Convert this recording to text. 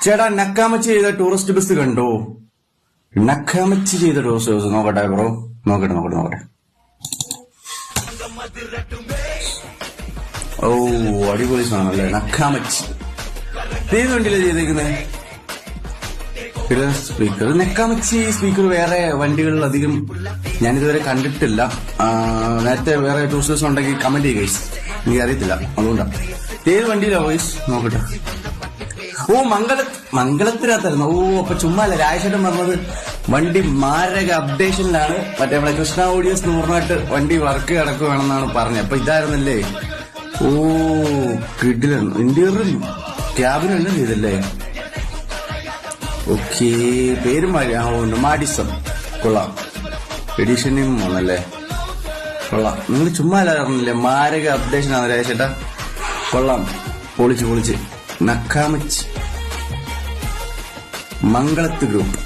ചേട്ടാ നക്കാമച്ചി ചെയ്ത tourist bus കണ്ടോ? നക്കാമച്ചി ചെയ്ത ടൂറിസ്റ്റ് ബസ് നോക്കട്ടെ ബ്രോ, നോക്കട്ടെ. ഓ അടിപൊളി സാധനല്ലേ നക്കാമച്ചി. ഏത് വണ്ടിയിലാ ചെയ്തേക്കുന്നത്? സ്പീക്കർ നെക്കാമച്ചി സ്പീക്കർ വേറെ വണ്ടികളിൽ അധികം ഞാനിതുവരെ കണ്ടിട്ടില്ല. നേരത്തെ വേറെ ടൂറിസ്റ്റ് ബസ് ഉണ്ടെങ്കിൽ കമന്റ് ചെയ്യുക ഗൈസ്, എനിക്ക് അറിയത്തില്ല, അതുകൊണ്ടാണ്. ഏത് വണ്ടിയിലാ വോയിസ് നോക്കട്ടെ. ഓ മംഗളത്തിനകത്തായിരുന്നു. ഓ അപ്പൊ ചുമ്മാ അല്ല, രാജേട്ടൻ പറഞ്ഞത് വണ്ടി മാരക അപ്ഡേഷനിലാണ്. മറ്റേ നമ്മളെ കൃഷ്ണ ഓഡിയോസ് നൂറിനായിട്ട് വണ്ടി വർക്ക് കിടക്കുകയാണെന്നാണ് പറഞ്ഞത്. അപ്പൊ ഇതായിരുന്നല്ലേ? ഓ കിടിലൻ ഇന്റീരിയറും ക്യാബിനും എല്ലാം ചെയ്തല്ലേ? ഓക്കെ, പേരും മാഡിസം കൊള്ളാം. എഡിഷനും വന്നല്ലേ, കൊള്ളാം. നിങ്ങൾ ചുമ്മാ അല്ലായിരുന്നില്ലേ? മാരക അപ്ഡേഷൻ ആണ് രാജേട്ടാ, കൊള്ളാം. പൊളിച്ച് നക്കാമച്ചി മംഗളത്ത് ഗ്രൂപ്പ്.